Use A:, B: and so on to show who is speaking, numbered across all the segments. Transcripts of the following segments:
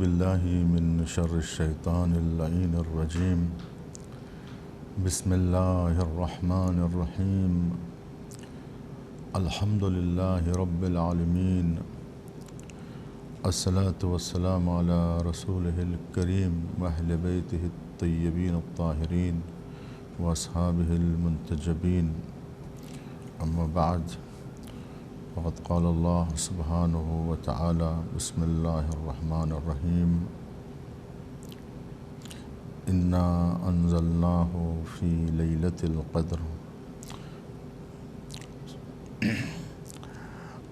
A: باللہ من شر الشیطان اللعین الرجیم بسم اللہ الرحمن الرحیم الحمد للہ رب العالمین الصلاة والسلام علی رسولہ الکریم واہل بیتہ الطیبین الطاہرین واصحابہ المنتجبین اما بعد فقد قال اللہ سبحانہ وتعالی بسم اللہ الرحمن الرحیم انا انزلناہ فی لیلۃ القدر۔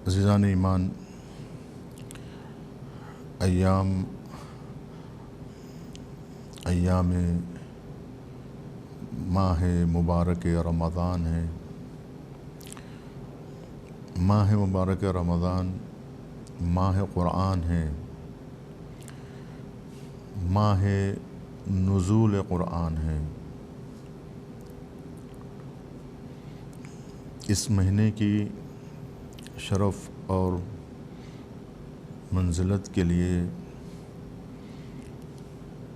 A: عزیزان ایمان، ایام ماہ مبارک رمضان ہے۔ ماہ مبارک رمضان ماہ قرآن ہے، ماہ نزول قرآن ہے۔ اس مہینے کی شرف اور منزلت کے لیے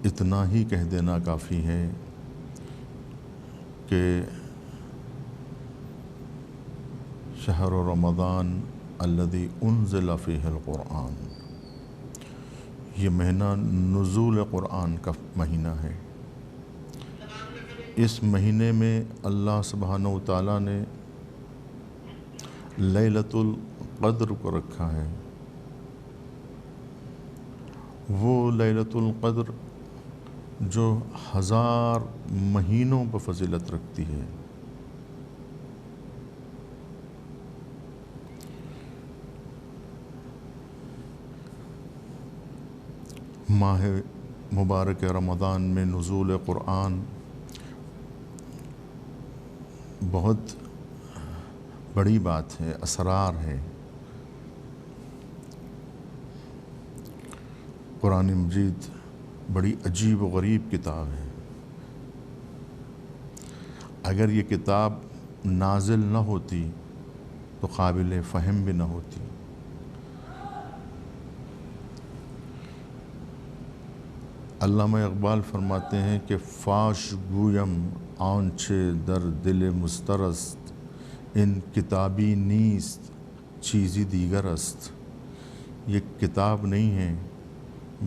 A: اتنا ہی کہہ دینا کافی ہے کہ شہر رمضان الذی انزل فیہ القرآن، یہ مہینہ نزول قرآن کا مہینہ ہے۔ اس مہینے میں اللہ سبحانہ وتعالیٰ نے لیلۃ القدر کو رکھا ہے۔ وہ لیلۃ القدر جو 1000 مہینوں پر فضیلت رکھتی ہے۔ ماہ مبارک رمضان میں نزول قرآن بہت بڑی بات ہے، اسرار ہے۔ قرآن مجید بڑی عجیب و غریب کتاب ہے۔ اگر یہ کتاب نازل نہ ہوتی تو قابل فہم بھی نہ ہوتی۔ علامہ اقبال فرماتے ہیں کہ فاش گویم آنچه در دل مضطرست، ان کتابی نیست چیزی دیگر است۔ یہ کتاب نہیں ہے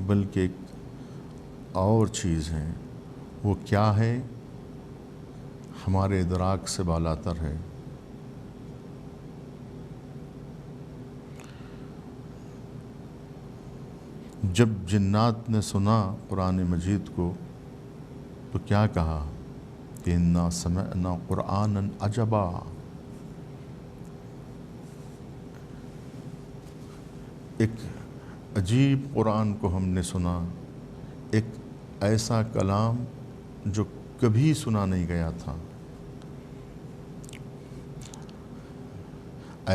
A: بلکہ ایک اور چیز ہے۔ وہ کیا ہے؟ ہمارے ادراک سے بالاتر ہے۔ جب جنات نے سنا قرآن مجید کو تو کیا کہا کہ انا سمعنا قرآنا عجبا۔ ایک عجیب قرآن کو ہم نے سنا، ایک ایسا کلام جو کبھی سنا نہیں گیا تھا،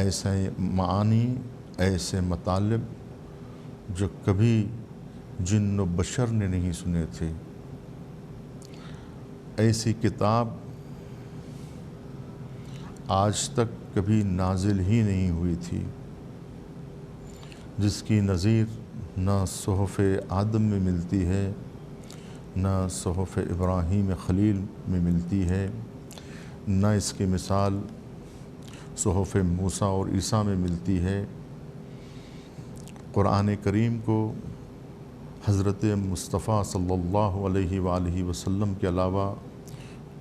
A: ایسے معانی، ایسے مطالب جو کبھی جن و بشر نے نہیں سنے تھے۔ ایسی کتاب آج تک کبھی نازل ہی نہیں ہوئی تھی، جس کی نظیر نہ صحف آدم میں ملتی ہے، نہ صحف ابراہیم خلیل میں ملتی ہے، نہ اس کی مثال صحف موسیٰ اور عیسیٰ میں ملتی ہے۔ قرآن کریم کو حضرت مصطفیٰ صلی اللہ علیہ وآلہ وسلم کے علاوہ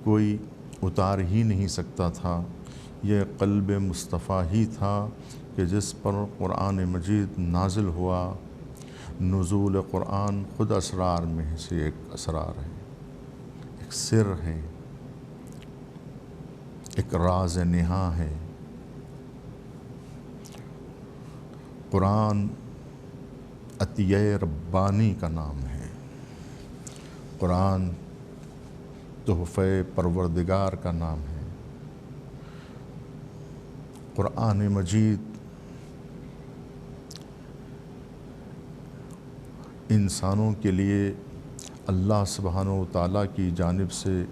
A: کوئی اتار ہی نہیں سکتا تھا۔ یہ قلب مصطفیٰ ہی تھا کہ جس پر قرآن مجید نازل ہوا۔ نزول قرآن خود اسرار میں سے ایک اسرار ہے، ایک سر ہے، ایک راز نہاں ہے۔ قرآن عطیہ ربانی کا نام ہے۔ قرآن تحفہ پروردگار کا نام ہے۔ قرآن مجید انسانوں کے لیے اللہ سبحانہ وتعالیٰ کی جانب سے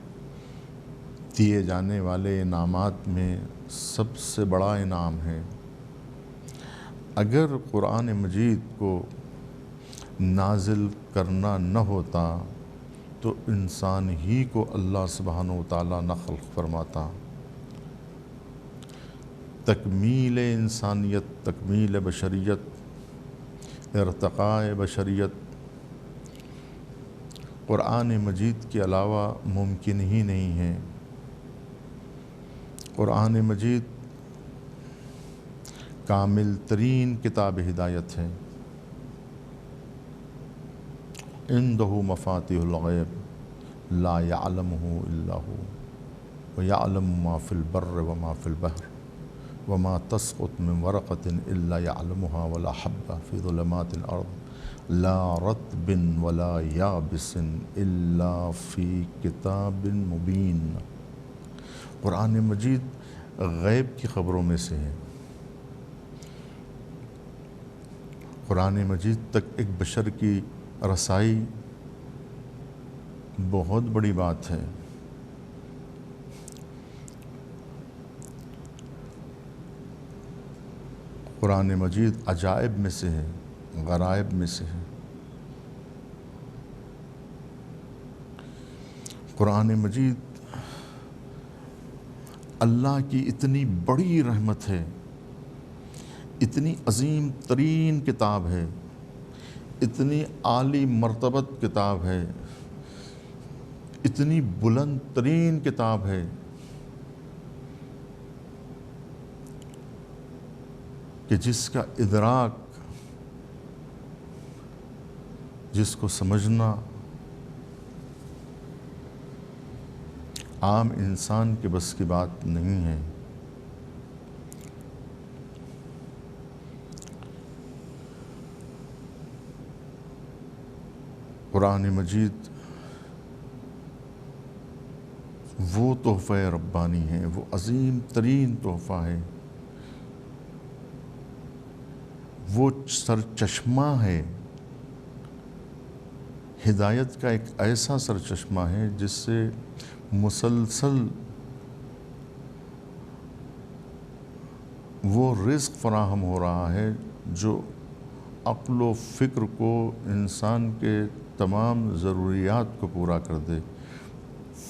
A: دیے جانے والے انعامات میں سب سے بڑا انعام ہے۔ اگر قرآن مجید کو نازل کرنا نہ ہوتا تو انسان ہی کو اللہ سبحانہ و تعالیٰ نہ خلق فرماتا۔ تکمیل انسانیت، تکمیل بشریت، ارتقاء بشریت قرآن مجید کے علاوہ ممکن ہی نہیں ہے۔ قرآن مجید کامل ترین کتاب ہدایت ہے۔ عنده مفاتیح الغیب لا يعلمه الا هو ويعلم ما في البر وما في البحر وما تسقط من ورقة الا يعلمها ولا حبة في ظلمات الارض لا رطب ولا يابس الا في كتاب مبين۔ قرآن مجید غیب کی خبروں میں سے ہے۔ قرآن مجید تک ایک بشر کی رسائی بہت بڑی بات ہے۔ قرآن مجید عجائب میں سے ہے، غرائب میں سے ہے۔ قرآن مجید اللہ کی اتنی بڑی رحمت ہے، اتنی عظیم ترین کتاب ہے، اتنی عالی مرتبت کتاب ہے، اتنی بلند ترین کتاب ہے کہ جس کا ادراک، جس کو سمجھنا عام انسان کے بس کی بات نہیں ہے۔ قرآن مجید وہ تحفہ ربانی ہے، وہ عظیم ترین تحفہ ہے، وہ سرچشمہ ہے، ہدایت کا ایک ایسا سرچشمہ ہے جس سے مسلسل وہ رزق فراہم ہو رہا ہے جو عقل و فکر کو، انسان کے تمام ضروریات کو پورا کر دے،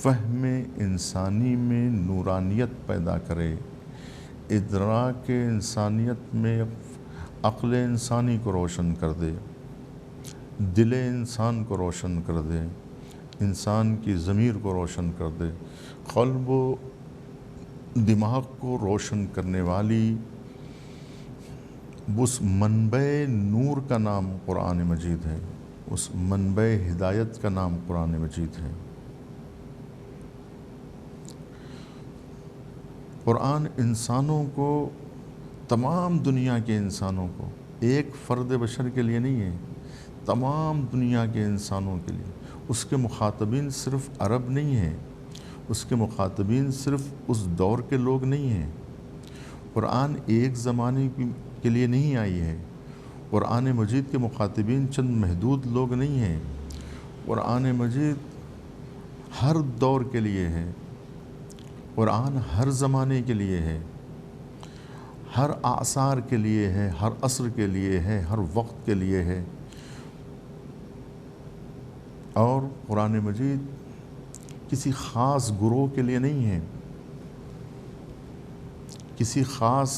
A: فہم انسانی میں نورانیت پیدا کرے، ادراک انسانیت میں عقل انسانی کو روشن کر دے، دل انسان کو روشن کر دے، انسان کی ضمیر کو روشن کر دے، قلب و دماغ کو روشن کرنے والی اس منبع نور کا نام قرآن مجید ہے، اس منبع ہدایت کا نام قرآن مجید ہے۔ قرآن انسانوں کو، تمام دنیا کے انسانوں کو، ایک فرد بشر کے لیے نہیں ہے، تمام دنیا کے انسانوں کے لیے۔ اس کے مخاطبین صرف عرب نہیں ہیں، اس کے مخاطبین صرف اس دور کے لوگ نہیں ہیں۔ قرآن ایک زمانے کے لیے نہیں آئی ہے، قرآن مجید کے مخاطبین چند محدود لوگ نہیں ہیں، قرآن مجید ہر دور کے لیے ہے، قرآن ہر زمانے کے لیے ہے، ہر اعصار کے لیے ہے، ہر عصر کے لیے ہے، ہر وقت کے لیے ہے۔ اور قرآن مجید کسی خاص گروہ کے لیے نہیں ہے، کسی خاص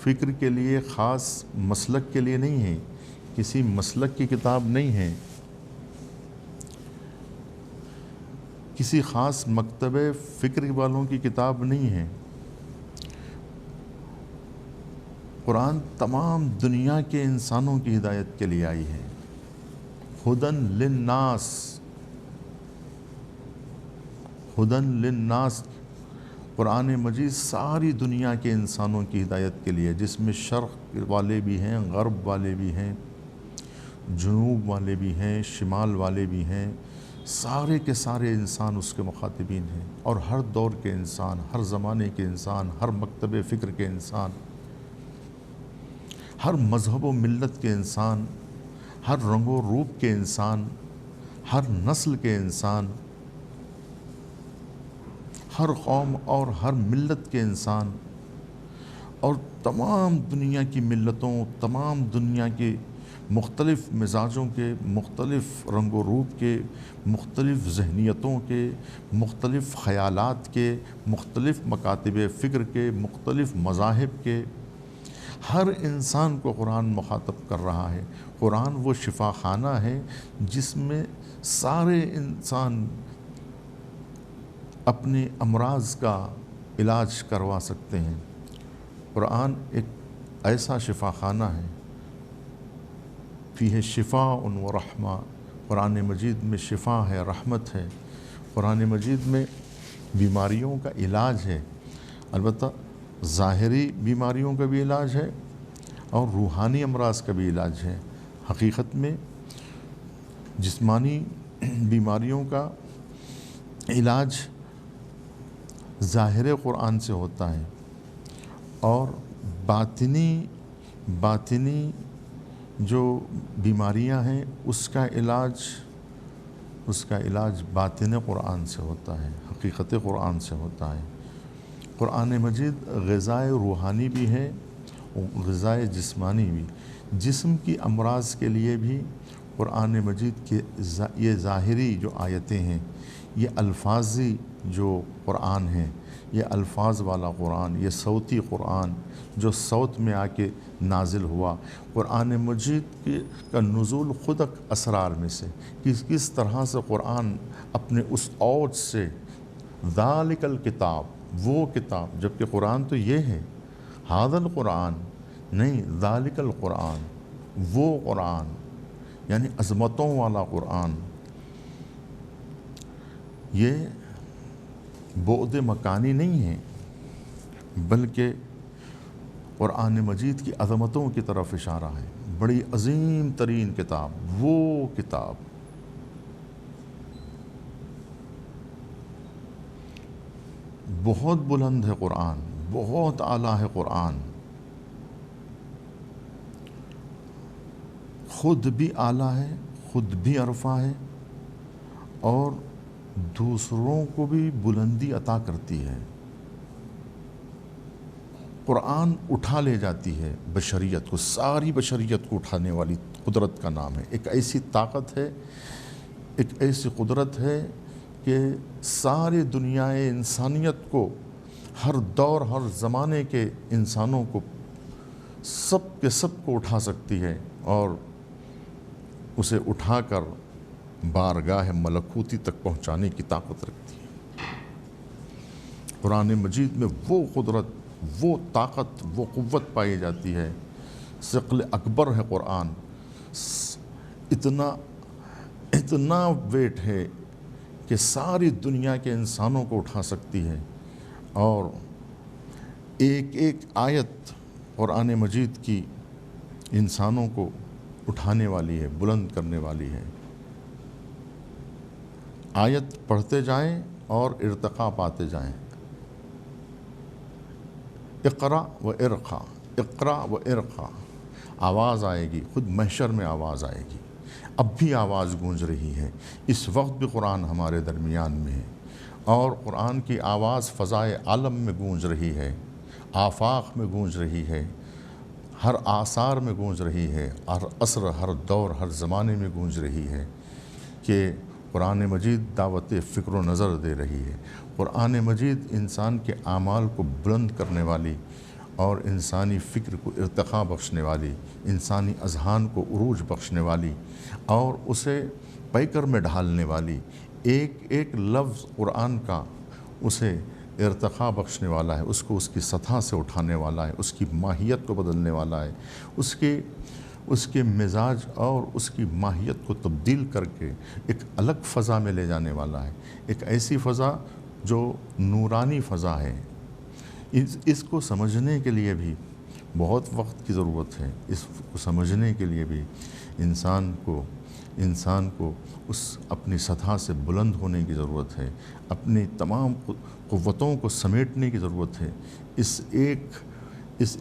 A: فکر کے لیے، خاص مسلک کے لیے نہیں ہے، کسی مسلک کی کتاب نہیں ہے، کسی خاص مکتبہ فکر والوں کی کتاب نہیں ہے۔ قرآن تمام دنیا کے انسانوں کی ہدایت کے لیے آئی ہے۔ ہدن للناس، ہدن للناس، قرآن مجید ساری دنیا کے انسانوں کی ہدایت کے لیے، جس میں شرق والے بھی ہیں، غرب والے بھی ہیں، جنوب والے بھی ہیں، شمال والے بھی ہیں، سارے کے سارے انسان اس کے مخاطبین ہیں، اور ہر دور کے انسان، ہر زمانے کے انسان، ہر مکتب فکر کے انسان، ہر مذہب و ملت کے انسان، ہر رنگ و روپ کے انسان، ہر نسل کے انسان، ہر قوم اور ہر ملت کے انسان، اور تمام دنیا کی ملتوں، تمام دنیا کے مختلف مزاجوں کے، مختلف رنگ و روپ کے، مختلف ذہنیتوں کے، مختلف خیالات کے، مختلف مکاتب فکر کے، مختلف مذاہب کے، ہر انسان کو قرآن مخاطب کر رہا ہے۔ قرآن وہ شفا خانہ ہے جس میں سارے انسان اپنے امراض کا علاج کروا سکتے ہیں۔ قرآن ایک ایسا شفا خانہ ہے، فیہ شفاء و رحمہ، قرآن مجید میں شفا ہے، رحمت ہے، قرآن مجید میں بیماریوں کا علاج ہے، البتہ ظاہری بیماریوں کا بھی علاج ہے اور روحانی امراض کا بھی علاج ہے۔ حقیقت میں جسمانی بیماریوں کا علاج ظاہر قرآن سے ہوتا ہے، اور باطنی جو بیماریاں ہیں اس کا علاج باطن قرآن سے ہوتا ہے، حقیقت قرآن سے ہوتا ہے۔ قرآن مجید غذائے روحانی بھی ہے، غذائے جسمانی بھی۔ جسم کی امراض کے لیے بھی قرآن مجید کے یہ ظاہری جو آیتیں ہیں، یہ الفاظی جو قرآن ہیں، یہ الفاظ والا قرآن، یہ صوتی قرآن جو صوت میں آ کے نازل ہوا، قرآن مجید کا نزول خود اسرار میں سے کس طرح سے قرآن اپنے اس اوج سے، ذالک الکتاب، وہ کتاب، جبکہ قرآن تو یہ ہے، ھذا القرآن نہیں، ذالک القرآن، وہ قرآن، یعنی عظمتوں والا قرآن۔ یہ بعد مکانی نہیں ہے، بلکہ قرآن مجید کی عظمتوں کی طرف اشارہ ہے۔ بڑی عظیم ترین کتاب، وہ کتاب، بہت بلند ہے قرآن، بہت اعلیٰ ہے قرآن، خود بھی اعلیٰ ہے، خود بھی عرفہ ہے، اور دوسروں کو بھی بلندی عطا کرتی ہے۔ قرآن اٹھا لے جاتی ہے بشریت کو، ساری بشریت کو اٹھانے والی قدرت کا نام ہے۔ ایک ایسی طاقت ہے، ایک ایسی قدرت ہے کہ ساری دنیا انسانیت کو، ہر دور ہر زمانے کے انسانوں کو، سب کے سب کو اٹھا سکتی ہے، اور اسے اٹھا کر بارگاہ ملکوتی تک پہنچانے کی طاقت رکھتی ہے۔ قرآن مجید میں وہ قدرت، وہ طاقت، وہ قوت پائی جاتی ہے۔ ثقل اکبر ہے قرآن، اتنا ویٹ ہے کہ ساری دنیا کے انسانوں کو اٹھا سکتی ہے، اور ایک ایک آیت قرآن مجید کی انسانوں کو اٹھانے والی ہے، بلند کرنے والی ہے۔ آیت پڑھتے جائیں اور ارتقا پاتے جائیں۔ اقرا و ارقا، اقرا و ارقا، آواز آئے گی، خود محشر میں آواز آئے گی۔ اب بھی آواز گونج رہی ہے، اس وقت بھی قرآن ہمارے درمیان میں ہے، اور قرآن کی آواز فضائے عالم میں گونج رہی ہے، آفاق میں گونج رہی ہے، ہر آثار میں گونج رہی ہے، ہر عصر، ہر دور، ہر زمانے میں گونج رہی ہے کہ قرآن مجید دعوت فکر و نظر دے رہی ہے۔ قرآن مجید انسان کے اعمال کو بلند کرنے والی اور انسانی فکر کو ارتقا بخشنے والی، انسانی اذہان کو عروج بخشنے والی، اور اسے پیکر میں ڈھالنے والی، ایک ایک لفظ قرآن کا اسے ارتقا بخشنے والا ہے، اس کو اس کی سطح سے اٹھانے والا ہے، اس کی ماہیت کو بدلنے والا ہے، اس کے مزاج اور اس کی ماہیت کو تبدیل کر کے ایک الگ فضا میں لے جانے والا ہے، ایک ایسی فضا جو نورانی فضا ہے۔ اس کو سمجھنے کے لیے بھی بہت وقت کی ضرورت ہے، اس کو سمجھنے کے لیے بھی انسان کو اس اپنی سطح سے بلند ہونے کی ضرورت ہے، اپنی تمام قوتوں کو سمیٹنے کی ضرورت ہے، اس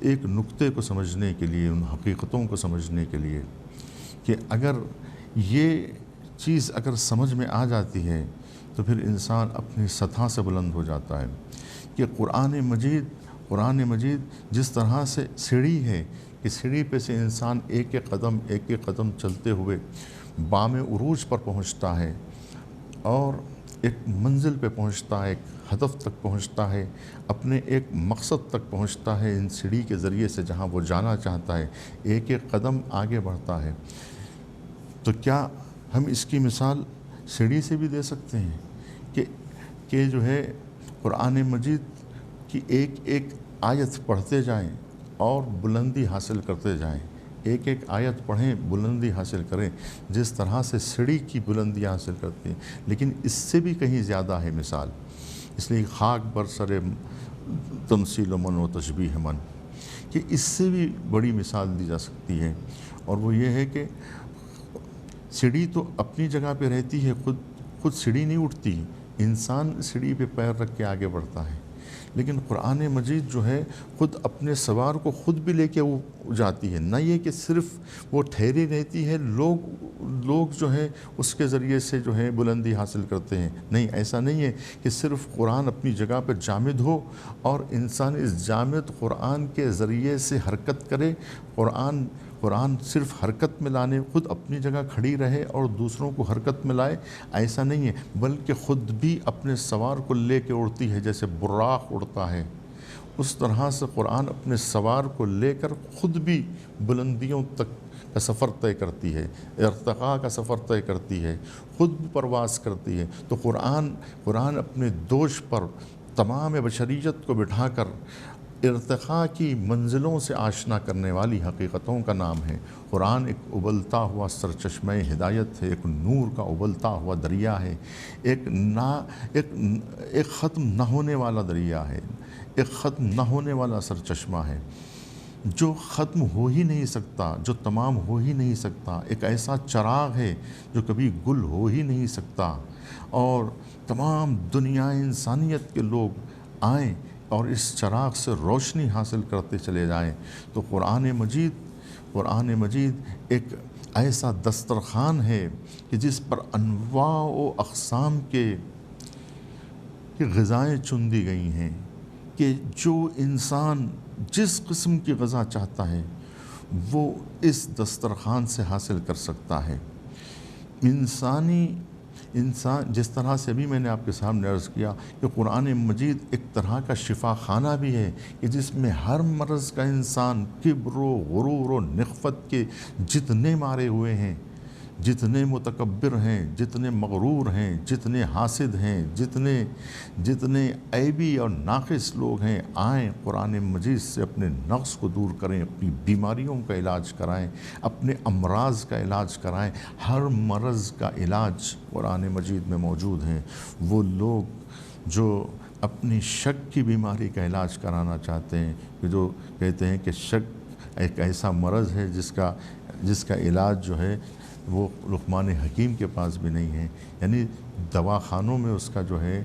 A: ایک نقطے کو سمجھنے کے لیے، ان حقیقتوں کو سمجھنے کے لیے کہ اگر یہ چیز اگر سمجھ میں آ جاتی ہے تو پھر انسان اپنی سطح سے بلند ہو جاتا ہے۔ کہ قرآن مجید جس طرح سے سیڑھی ہے کہ سیڑھی پہ سے انسان ایک ایک قدم چلتے ہوئے بام عروج پر پہنچتا ہے اور ایک منزل پہ پہنچتا ہے، ایک ہدف تک پہنچتا ہے، اپنے ایک مقصد تک پہنچتا ہے ان سیڑھی کے ذریعے سے جہاں وہ جانا چاہتا ہے، ایک ایک قدم آگے بڑھتا ہے۔ تو کیا ہم اس کی مثال سیڑھی سے بھی دے سکتے ہیں کہ جو ہے قرآن مجید کی ایک ایک آیت پڑھتے جائیں اور بلندی حاصل کرتے جائیں، ایک ایک آیت پڑھیں، بلندی حاصل کریں، جس طرح سے سیڑھی کی بلندی حاصل کرتے ہیں، لیکن اس سے بھی کہیں زیادہ ہے مثال۔ اس لیے خاک بر سر تمثیل من و تشبیہ من، کہ اس سے بھی بڑی مثال دی جا سکتی ہے، اور وہ یہ ہے کہ سیڑھی تو اپنی جگہ پہ رہتی ہے، خود سیڑھی نہیں اٹھتی، انسان سیڑھی پہ پیر رکھ کے آگے بڑھتا ہے، لیکن قرآن مجید جو ہے خود اپنے سوار کو خود بھی لے کے وہ جاتی ہے، نہ یہ کہ صرف وہ ٹھہری رہتی ہے، لوگ جو ہے اس کے ذریعے سے جو ہے بلندی حاصل کرتے ہیں، نہیں، ایسا نہیں ہے کہ صرف قرآن اپنی جگہ پہ جامد ہو اور انسان اس جامد قرآن کے ذریعے سے حرکت کرے، قرآن صرف حرکت میں لانے، خود اپنی جگہ کھڑی رہے اور دوسروں کو حرکت میں لائے، ایسا نہیں ہے، بلکہ خود بھی اپنے سوار کو لے کے اڑتی ہے، جیسے براق اڑتا ہے، اس طرح سے قرآن اپنے سوار کو لے کر خود بھی بلندیوں تک کا سفر طے کرتی ہے، ارتقاء کا سفر طے کرتی ہے، خود بھی پرواز کرتی ہے۔ تو قرآن اپنے دوش پر تمام بشریت کو بٹھا کر ارتقاء کی منزلوں سے آشنا کرنے والی حقیقتوں کا نام ہے۔ قرآن ایک ابلتا ہوا سرچشمہ ہدایت ہے، ایک نور کا ابلتا ہوا دریا ہے، ایک ختم نہ ہونے والا دریا ہے، ایک ختم نہ ہونے والا سرچشمہ ہے، جو ختم ہو ہی نہیں سکتا، جو تمام ہو ہی نہیں سکتا، ایک ایسا چراغ ہے جو کبھی گل ہو ہی نہیں سکتا، اور تمام دنیا انسانیت کے لوگ آئیں اور اس چراغ سے روشنی حاصل کرتے چلے جائیں۔ تو قرآن مجید ایک ایسا دسترخوان ہے کہ جس پر انواع و اقسام کے غذائیں چن دی گئی ہیں، کہ جو انسان جس قسم کی غذا چاہتا ہے وہ اس دسترخوان سے حاصل کر سکتا ہے۔ انسان جس طرح سے ابھی میں نے آپ کے سامنے عرض کیا کہ قرآن مجید ایک طرح کا شفا خانہ بھی ہے، کہ جس میں ہر مرض کا انسان کبر و غرور و نخوت کے جتنے مارے ہوئے ہیں، جتنے متکبر ہیں، جتنے مغرور ہیں، جتنے حاسد ہیں، جتنے عیبی اور ناقص لوگ ہیں، آئیں قرآن مجید سے اپنے نقص کو دور کریں، اپنی بیماریوں کا علاج کرائیں، اپنے امراض کا علاج کرائیں۔ ہر مرض کا علاج قرآن مجید میں موجود ہیں۔ وہ لوگ جو اپنی شک کی بیماری کا علاج کرانا چاہتے ہیں، کہ جو کہتے ہیں کہ شک ایک ایسا مرض ہے جس کا علاج جو ہے وہ لقمان حکیم کے پاس بھی نہیں ہے، یعنی دواخانوں میں اس کا جو ہے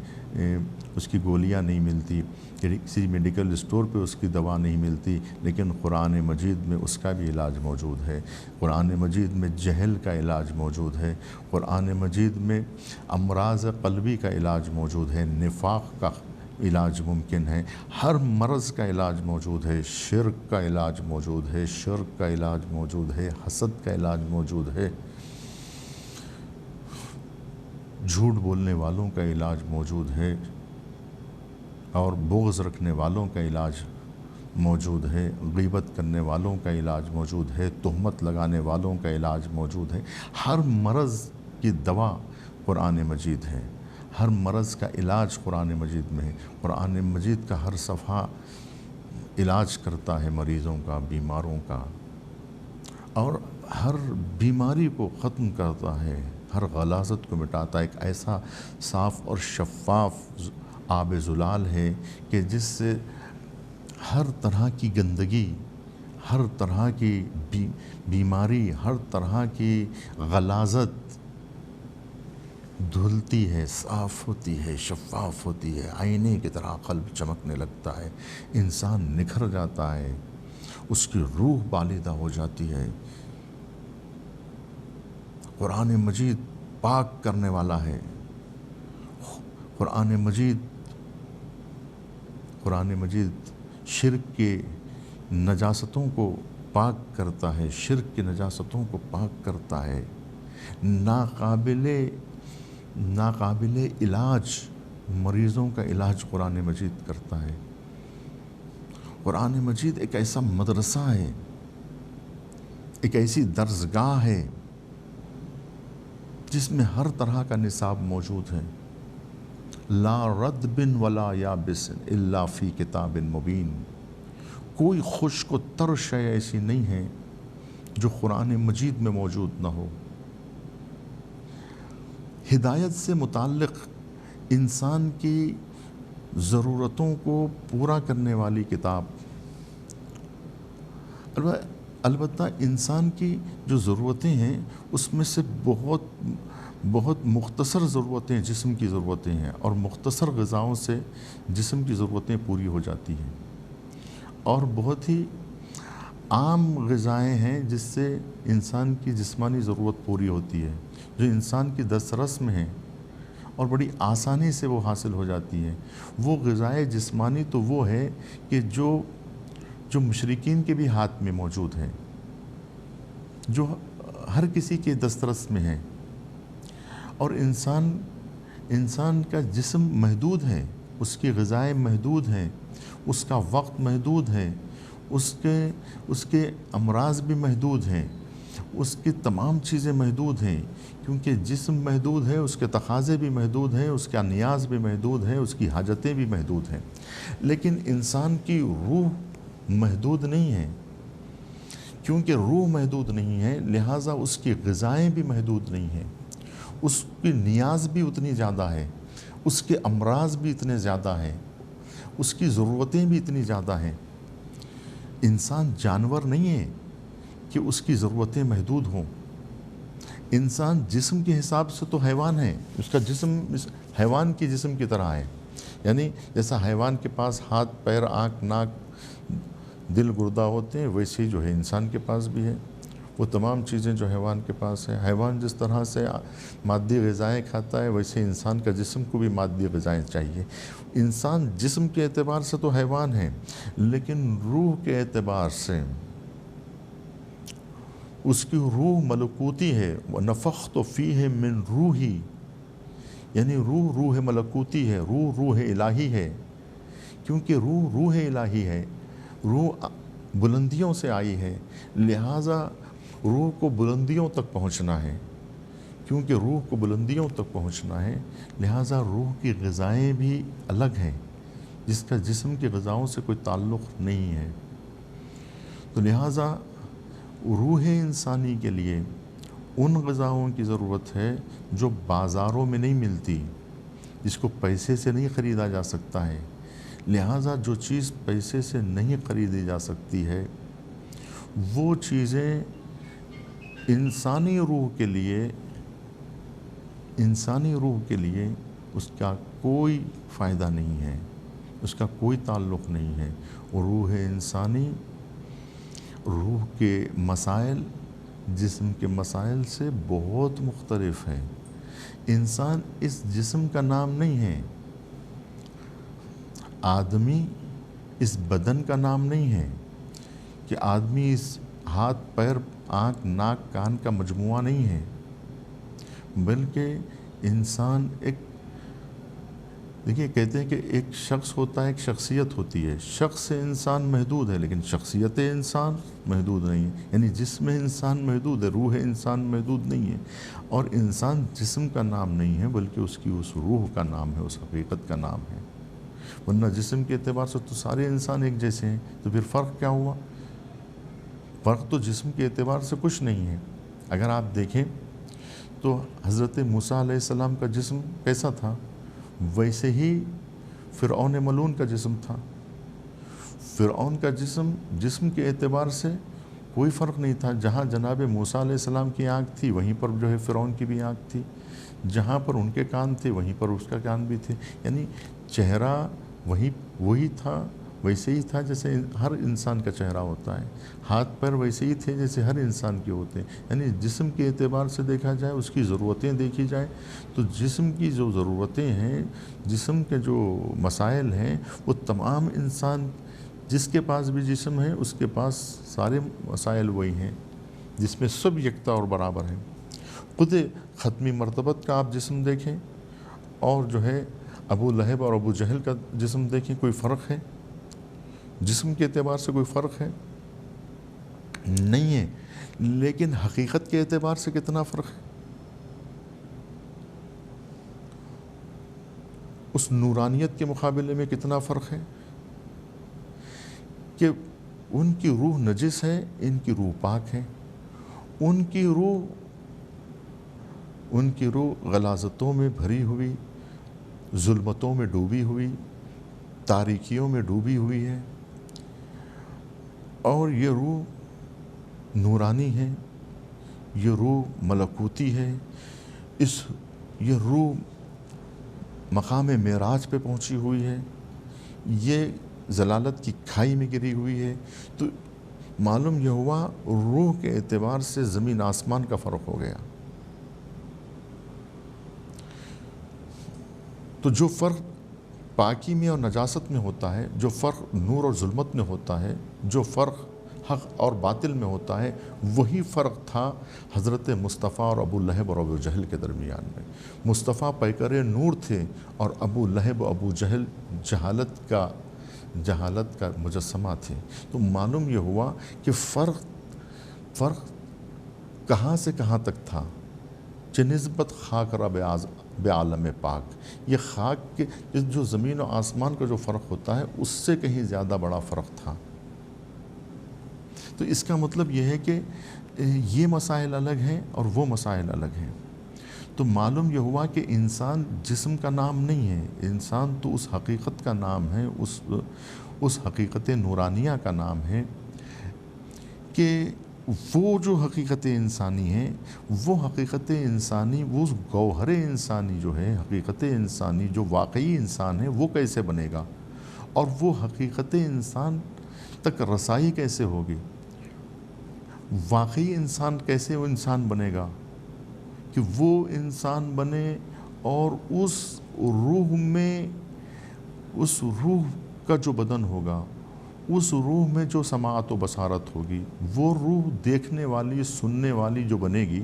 A: اس کی گولیاں نہیں ملتی، کسی میڈیکل اسٹور پہ اس کی دوا نہیں ملتی، لیکن قرآن مجید میں اس کا بھی علاج موجود ہے۔ قرآن مجید میں جہل کا علاج موجود ہے، قرآن مجید میں امراض قلبی کا علاج موجود ہے، نفاق کا علاج ممکن ہے، ہر مرض کا علاج موجود ہے، شرک کا علاج موجود ہے، شرک کا علاج موجود ہے، حسد کا علاج موجود ہے، جھوٹ بولنے والوں کا علاج موجود ہے، اور بغض رکھنے والوں کا علاج موجود ہے، غیبت کرنے والوں کا علاج موجود ہے، تہمت لگانے والوں کا علاج موجود ہے۔ ہر مرض کی دوا قرآن مجید ہے، ہر مرض کا علاج قرآن مجید میں ہے۔ قرآن مجید کا ہر صفحہ علاج کرتا ہے مریضوں کا، بیماروں کا، اور ہر بیماری کو ختم کرتا ہے، ہر غلاظت کو مٹاتا ہے۔ ایک ایسا صاف اور شفاف آب زلال ہے کہ جس سے ہر طرح کی گندگی، ہر طرح کی بیماری، ہر طرح کی غلاظت دھلتی ہے، صاف ہوتی ہے، شفاف ہوتی ہے، آئینے کی طرح قلب چمکنے لگتا ہے، انسان نکھر جاتا ہے، اس کی روح بالیدہ ہو جاتی ہے۔ قرآن مجید پاک کرنے والا ہے، قرآن مجید شرک کے نجاستوں کو پاک کرتا ہے، شرک کی نجاستوں کو پاک کرتا ہے، ناقابل علاج مریضوں کا علاج قرآن مجید کرتا ہے۔ قرآن مجید ایک ایسا مدرسہ ہے، ایک ایسی درسگاہ ہے جس میں ہر طرح کا نصاب موجود ہے۔ لا ردب ولا یابس الا فی کتاب مبین، کوئی خشک و تر شے ایسی نہیں ہے جو قرآن مجید میں موجود نہ ہو۔ ہدایت سے متعلق انسان کی ضرورتوں کو پورا کرنے والی کتاب، البتہ انسان کی جو ضرورتیں ہیں اس میں سے بہت مختصر ضرورتیں جسم کی ضرورتیں ہیں، اور مختصر غذاؤں سے جسم کی ضرورتیں پوری ہو جاتی ہیں، اور بہت ہی عام غذائیں ہیں جس سے انسان کی جسمانی ضرورت پوری ہوتی ہے، جو انسان کی دسترس میں ہیں اور بڑی آسانی سے وہ حاصل ہو جاتی ہے۔ وہ غذائیں جسمانی تو وہ ہے کہ جو مشرکین کے بھی ہاتھ میں موجود ہیں، جو ہر کسی کے دسترس میں ہیں، اور انسان کا جسم محدود ہے، اس کی غذائیں محدود ہیں، اس کا وقت محدود ہے، اس کے امراض بھی محدود ہیں، اس کی تمام چیزیں محدود ہیں، کیونکہ جسم محدود ہے، اس کے تقاضے بھی محدود ہیں، اس کا نیاز بھی محدود ہے، اس کی حاجتیں بھی محدود ہیں۔ لیکن انسان کی روح محدود نہیں ہے، کیونکہ روح محدود نہیں ہے لہٰذا اس کی غذائیں بھی محدود نہیں ہیں، اس کی نیاز بھی اتنی زیادہ ہے، اس کے امراض بھی اتنے زیادہ ہیں، اس کی ضرورتیں بھی اتنی زیادہ ہیں۔ انسان جانور نہیں ہے کہ اس کی ضرورتیں محدود ہوں۔ انسان جسم کے حساب سے تو حیوان ہے، اس کا جسم حیوان کی جسم کی طرح ہے، یعنی جیسا حیوان کے پاس ہاتھ، پیر، آنکھ، ناک، دل، گردہ ہوتے ہیں، ویسے ہی جو ہے انسان کے پاس بھی ہے وہ تمام چیزیں جو حیوان کے پاس ہے۔ حیوان جس طرح سے مادی غذائیں کھاتا ہے ویسے انسان کا جسم کو بھی مادی غذائیں چاہیے۔ انسان جسم کے اعتبار سے تو حیوان ہے، لیکن روح کے اعتبار سے اس کی روح ملکوتی ہے۔ وَنَفَخْتُ فِيهِ مِن روحی، یعنی روح ملکوتی ہے، روح الہی ہے، کیونکہ روح الہی ہے، روح بلندیوں سے آئی ہے، لہٰذا روح کو بلندیوں تک پہنچنا ہے، کیونکہ روح کو بلندیوں تک پہنچنا ہے لہٰذا روح کی غذائیں بھی الگ ہیں، جس کا جسم کی غذاؤں سے کوئی تعلق نہیں ہے۔ تو لہٰذا روح انسانی کے لیے ان غذاؤں کی ضرورت ہے جو بازاروں میں نہیں ملتی، جس کو پیسے سے نہیں خریدا جا سکتا ہے۔ لہٰذا جو چیز پیسے سے نہیں خریدی جا سکتی ہے وہ چیزیں انسانی روح کے لیے اس کا کوئی فائدہ نہیں ہے، اس کا کوئی تعلق نہیں ہے۔ روح انسانی، روح کے مسائل جسم کے مسائل سے بہت مختلف ہے۔ انسان اس جسم کا نام نہیں ہے، آدمی اس بدن کا نام نہیں ہے، کہ آدمی اس ہاتھ، پیر، آنکھ، ناک، کان کا مجموعہ نہیں ہے، بلکہ انسان دیکھیے کہتے ہیں کہ ایک شخص ہوتا ہے، ایک شخصیت ہوتی ہے، شخص سے انسان محدود ہے لیکن شخصیت انسان محدود نہیں ہے، یعنی جسم انسان محدود ہے، روح انسان محدود نہیں ہے، اور انسان جسم کا نام نہیں ہے بلکہ اس کی اس روح کا نام ہے، اس حقیقت کا نام ہے۔ ورنہ جسم کے اعتبار سے تو سارے انسان ایک جیسے ہیں، تو پھر فرق کیا ہوا؟ فرق تو جسم کے اعتبار سے کچھ نہیں ہے۔ اگر آپ دیکھیں تو حضرت موسیٰ علیہ السلام کا جسم کیسا تھا؟ ویسے ہی فرعون ملعون کا جسم تھا۔ فرعون کا جسم کے اعتبار سے کوئی فرق نہیں تھا، جہاں جناب موسیٰ علیہ السلام کی آنکھ تھی وہیں پر جو ہے فرعون کی بھی آنکھ تھی، جہاں پر ان کے کان تھے وہیں پر اس کا کان بھی تھے، یعنی چہرہ وہی تھا، ویسے ہی تھا جیسے ہر انسان کا چہرہ ہوتا ہے، ہاتھ پیر ویسے ہی تھے جیسے ہر انسان کے ہوتے ہیں۔ یعنی جسم کے اعتبار سے دیکھا جائے، اس کی ضرورتیں دیکھی جائے تو جسم کی جو ضرورتیں ہیں، جسم کے جو مسائل ہیں وہ تمام انسان جس کے پاس بھی جسم ہے اس کے پاس سارے مسائل وہی ہیں، جس میں سب یکتا اور برابر ہیں۔ خود ختمی مرتبت کا آپ جسم دیکھیں اور جو ہے ابو لہب اور ابو جہل کا جسم دیکھیں، کوئی فرق ہے؟ جسم کے اعتبار سے کوئی فرق ہے؟ نہیں ہے، لیکن حقیقت کے اعتبار سے کتنا فرق ہے؟ اس نورانیت کے مقابلے میں کتنا فرق ہے کہ ان کی روح نجس ہے، ان کی روح پاک ہے۔ ان کی روح غلاظتوں میں بھری ہوئی، ظلمتوں میں ڈوبی ہوئی، تاریکیوں میں ڈوبی ہوئی ہے، اور یہ روح نورانی ہے، یہ روح ملکوتی ہے، یہ روح مقام معراج پہ پہنچی ہوئی ہے، یہ ضلالت کی کھائی میں گری ہوئی ہے۔ تو معلوم یہ ہوا روح کے اعتبار سے زمین آسمان کا فرق ہو گیا۔ تو جو فرق پاکی میں اور نجاست میں ہوتا ہے، جو فرق نور اور ظلمت میں ہوتا ہے، جو فرق حق اور باطل میں ہوتا ہے، وہی فرق تھا حضرت مصطفیٰ اور ابو لہب اور ابو جہل کے درمیان میں۔ مصطفیٰ پیکر نور تھے اور ابو لہب و ابو جہل جہالت کا مجسمہ تھے۔ تو معلوم یہ ہوا کہ فرق کہاں سے کہاں تک تھا، نسبت خاک را بے عالم پاک۔ یہ خاک کے جو زمین و آسمان کا جو فرق ہوتا ہے اس سے کہیں زیادہ بڑا فرق تھا۔ تو اس کا مطلب یہ ہے کہ یہ مسائل الگ ہیں اور وہ مسائل الگ ہیں۔ تو معلوم یہ ہوا کہ انسان جسم کا نام نہیں ہے، انسان تو اس حقیقت کا نام ہے، اس حقیقت نورانیہ کا نام ہے کہ وہ جو حقیقت انسانی ہے، وہ حقیقت انسانی، وہ گوہر انسانی جو ہے، حقیقت انسانی جو واقعی انسان ہے، وہ کیسے بنے گا، اور وہ حقیقت انسان تک رسائی کیسے ہوگی، واقعی انسان کیسے وہ انسان بنے گا کہ وہ انسان بنے اور اس روح کا جو بدن ہوگا، اس روح میں جو سماعت و بصارت ہوگی، وہ روح دیکھنے والی، سننے والی جو بنے گی،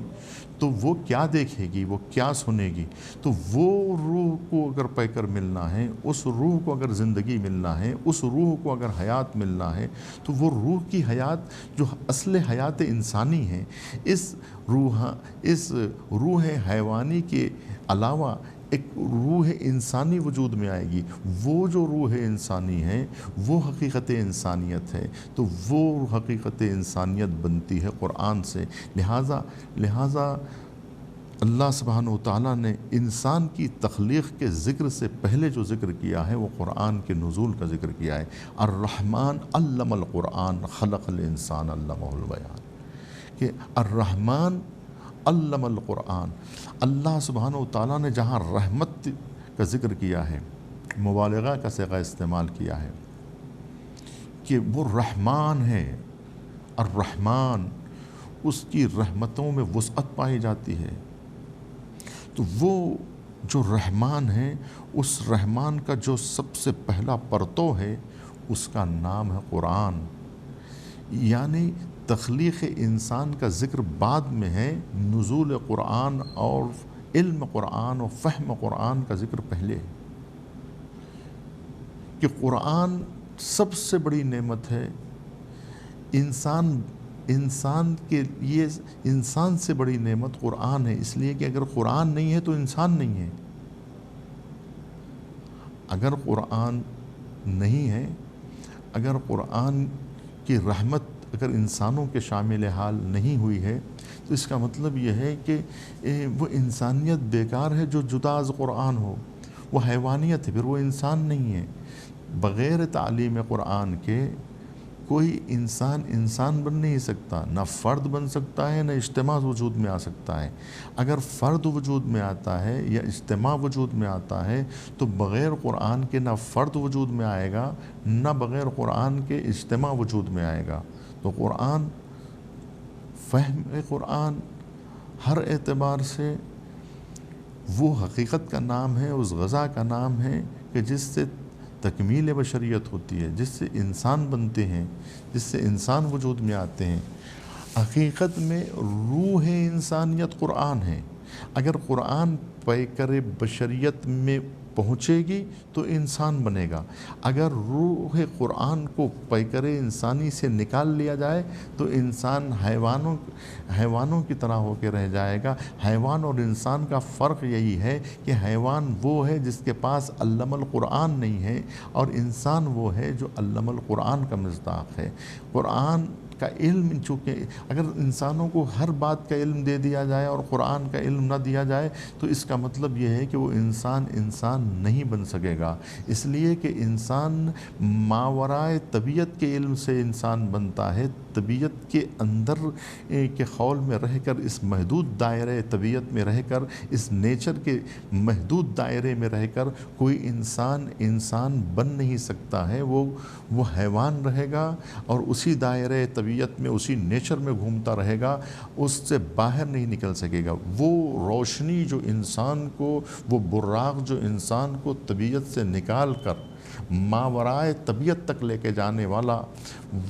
A: تو وہ کیا دیکھے گی، وہ کیا سنے گی۔ تو وہ روح کو اگر پے کر ملنا ہے، اس روح کو اگر زندگی ملنا ہے، اس روح کو اگر حیات ملنا ہے، تو وہ روح کی حیات جو اصل حیات انسانی ہے، اس روح حیوانی کے علاوہ ایک روح انسانی وجود میں آئے گی۔ وہ جو روح انسانی ہے وہ حقیقت انسانیت ہے، تو وہ حقیقت انسانیت بنتی ہے قرآن سے۔ لہٰذا اللہ سبحانہ و تعالیٰ نے انسان کی تخلیق کے ذکر سے پہلے جو ذکر کیا ہے وہ قرآن کے نزول کا ذکر کیا ہے۔ الرحمن علم القرآن خلق الانسان علمہ البیان، کہ الرحمن علم القرآن، اللہ سبحانہ و تعالیٰ نے جہاں رحمت کا ذکر کیا ہے، مبالغہ کا صیغہ استعمال کیا ہے کہ وہ رحمان ہے۔ الرحمن، اس کی رحمتوں میں وسعت پائی جاتی ہے۔ تو وہ جو رحمان ہے، اس رحمان کا جو سب سے پہلا پرتو ہے اس کا نام ہے قرآن۔ یعنی تخلیق انسان کا ذکر بعد میں ہے، نزول قرآن اور علم قرآن اور فہم قرآن کا ذکر پہلے ہے، کہ قرآن سب سے بڑی نعمت ہے۔ انسان کے لیے انسان سے بڑی نعمت قرآن ہے، اس لیے کہ اگر قرآن نہیں ہے تو انسان نہیں ہے۔ اگر قرآن نہیں ہے، اگر قرآن کی رحمت اگر انسانوں کے شامل حال نہیں ہوئی ہے، تو اس کا مطلب یہ ہے کہ وہ انسانیت بیکار ہے جو جدا از قرآن ہو، وہ حیوانیت ہے، پھر وہ انسان نہیں ہے۔ بغیر تعلیم قرآن کے کوئی انسان بن نہیں سکتا، نہ فرد بن سکتا ہے، نہ اجتماع وجود میں آ سکتا ہے۔ اگر فرد وجود میں آتا ہے یا اجتماع وجود میں آتا ہے تو بغیر قرآن کے نہ فرد وجود میں آئے گا، نہ بغیر قرآن کے اجتماع وجود میں آئے گا۔ تو قرآن، فہم قرآن ہر اعتبار سے وہ حقیقت کا نام ہے، اس غذا کا نام ہے کہ جس سے تکمیل بشریت ہوتی ہے، جس سے انسان بنتے ہیں، جس سے انسان وجود میں آتے ہیں، حقیقت میں روح انسانیت قرآن ہے۔ اگر قرآن پیکر بشریت میں پہنچے گی تو انسان بنے گا، اگر روح قرآن کو پیکر انسانی سے نکال لیا جائے تو انسان حیوانوں کی طرح ہو کے رہ جائے گا۔ حیوان اور انسان کا فرق یہی ہے کہ حیوان وہ ہے جس کے پاس علم القرآن نہیں ہے، اور انسان وہ ہے جو علم القرآن کا مصداق ہے۔ قرآن کا علم، چونکہ اگر انسانوں کو ہر بات کا علم دے دیا جائے اور قرآن کا علم نہ دیا جائے تو اس کا مطلب یہ ہے کہ وہ انسان نہیں بن سکے گا۔ اس لیے کہ انسان ماورائے طبیعت کے علم سے انسان بنتا ہے۔ طبیعت کے اندر کے خول میں رہ کر، اس محدود دائرے طبیعت میں رہ کر، اس نیچر کے محدود دائرے میں رہ کر کوئی انسان بن نہیں سکتا ہے۔ وہ حیوان رہے گا اور اسی دائرے طبیعت میں، اسی نیچر میں گھومتا رہے گا، اس سے باہر نہیں نکل سکے گا۔ وہ روشنی جو انسان کو، وہ براق جو انسان کو طبیعت سے نکال کر ماورائے طبیعت تک لے کے جانے والا،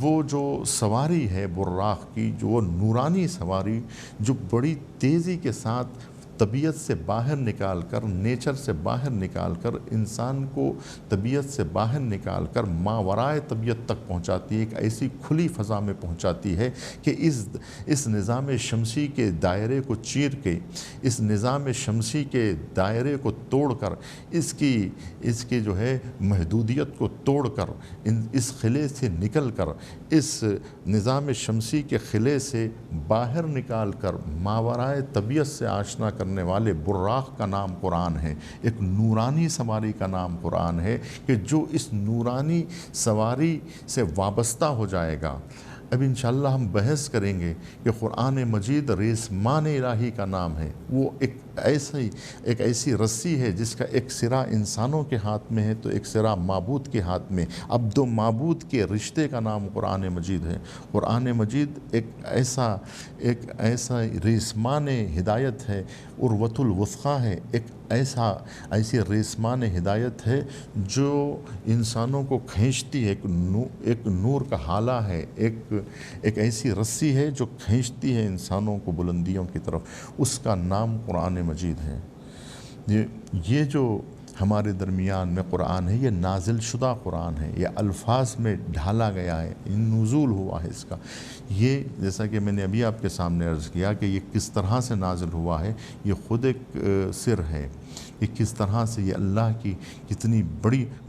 A: وہ جو سواری ہے براق کی، جو وہ نورانی سواری جو بڑی تیزی کے ساتھ طبیعت سے باہر نکال کر، نیچر سے باہر نکال کر، انسان کو طبیعت سے باہر نکال کر ماورائے طبیعت تک پہنچاتی ہے، ایک ایسی کھلی فضا میں پہنچاتی ہے کہ اس نظام شمسی کے دائرے کو چیر کے، اس نظام شمسی کے دائرے کو توڑ کر، اس کی جو ہے محدودیت کو توڑ کر، اس خلے سے نکل کر، اس نظام شمسی کے خلے سے باہر نکال کر ماورائے طبیعت سے آشنا کرنے والے براق کا نام قرآن ہے۔ ایک نورانی سواری کا نام قرآن ہے کہ جو اس نورانی سواری سے وابستہ ہو جائے گا۔ اب انشاءاللہ ہم بحث کریں گے کہ قرآن مجید ریسمان الہی کا نام ہے۔ وہ ایک ایسی رسی ہے جس کا ایک سرا انسانوں کے ہاتھ میں ہے تو ایک سرا معبود کے ہاتھ میں۔ عبد و معبود کے رشتے کا نام قرآن مجید ہے۔ قرآن مجید ایک ایسا ریسمان ہدایت ہے، عروۃ الوثقی ہے، ایسی ریسمان ہدایت ہے جو انسانوں کو کھینچتی ہے، ایک نور کا حالہ ہے، ایک ایسی رسی ہے جو کھینچتی ہے انسانوں کو بلندیوں کی طرف۔ اس کا نام قرآن مجید ہے۔ یہ جو ہمارے درمیان میں قرآن ہے، یہ نازل شدہ قرآن ہے، یہ الفاظ میں ڈھالا گیا ہے، نزول ہوا ہے اس کا۔ یہ جیسا کہ میں نے ابھی آپ کے سامنے عرض کیا کہ یہ کس طرح سے نازل ہوا ہے، یہ خود ایک سر ہے کہ کس طرح سے یہ اللہ کی کتنی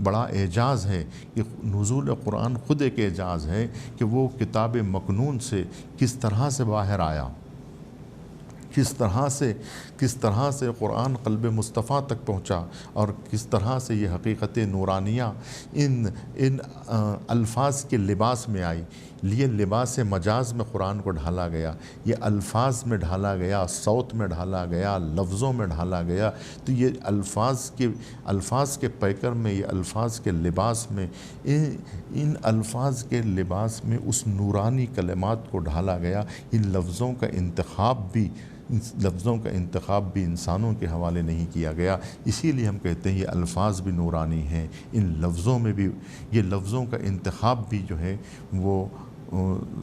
A: بڑا اعجاز ہے کہ نزول قرآن خود ایک اعجاز ہے کہ وہ کتاب مکنون سے کس طرح سے باہر آیا، کس طرح سے قرآن قلب مصطفیٰ تک پہنچا، اور کس طرح سے یہ حقیقت نورانیہ ان الفاظ کے لباس میں آئی۔ یہ لباس مجاز میں قرآن کو ڈھالا گیا، یہ الفاظ میں ڈھالا گیا، صوت میں ڈھالا گیا، لفظوں میں ڈھالا گیا۔ تو یہ الفاظ کے پیکر میں، یہ الفاظ کے لباس میں، ان الفاظ کے لباس میں اس نورانی کلمات کو ڈھالا گیا۔ ان لفظوں کا انتخاب بھی انسانوں کے حوالے نہیں کیا گیا، اسی لیے ہم کہتے ہیں یہ الفاظ بھی نورانی ہیں۔ ان لفظوں میں بھی، یہ لفظوں کا انتخاب بھی جو ہے وہ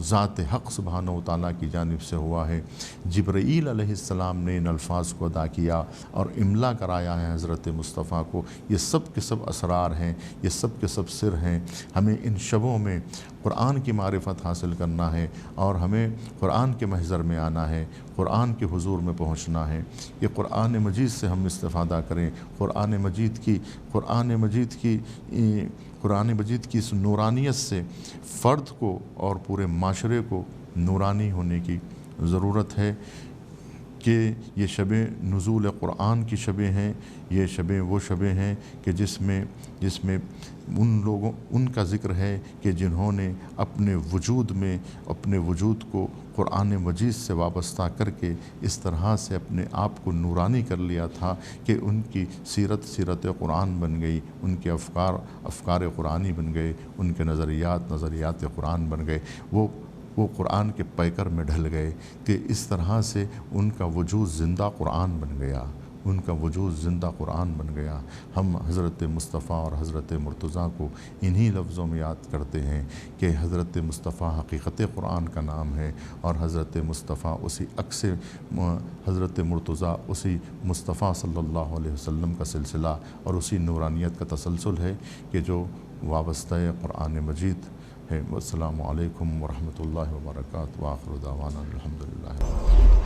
A: ذات حق سبحانہ و تعالیٰ کی جانب سے ہوا ہے۔ جبرائیل علیہ السلام نے ان الفاظ کو ادا کیا اور املا کرایا ہے حضرت مصطفیٰ کو۔ یہ سب کے سب اسرار ہیں، یہ سب کے سب سر ہیں۔ ہمیں ان شبوں میں قرآن کی معرفت حاصل کرنا ہے اور ہمیں قرآن کے محضر میں آنا ہے، قرآن کے حضور میں پہنچنا ہے کہ قرآن مجید سے ہم استفادہ کریں۔ قرآن مجید کی اس نورانیت سے فرد کو اور پورے معاشرے کو نورانی ہونے کی ضرورت ہے کہ یہ شبیں نزول قرآن کی شبیں ہیں۔ یہ شبیں وہ شبیں ہیں کہ جس میں ان کا ذکر ہے کہ جنہوں نے اپنے وجود کو قرآن مجید سے وابستہ کر کے اس طرح سے اپنے آپ کو نورانی کر لیا تھا کہ ان کی سیرت قرآن بن گئی، ان کے افکار قرآنی بن گئے، ان کے نظریات قرآن بن گئے، وہ قرآن کے پیکر میں ڈھل گئے کہ اس طرح سے ان کا وجود زندہ قرآن بن گیا۔ ان کا وجود زندہ قرآن بن گیا۔ ہم حضرت مصطفیٰ اور حضرت مرتضیٰ کو انہی لفظوں میں یاد کرتے ہیں کہ حضرت مصطفیٰ حقیقت قرآن کا نام ہے، اور حضرت مصطفیٰ اسی عکس حضرت مرتضیٰ اسی مصطفیٰ صلی اللہ علیہ وسلم کا سلسلہ اور اسی نورانیت کا تسلسل ہے کہ جو وابستہ قرآن مجید ہے۔ والسلام علیکم ورحمۃ اللہ وبرکاتہ، وآخر دعوانا الحمدللہ۔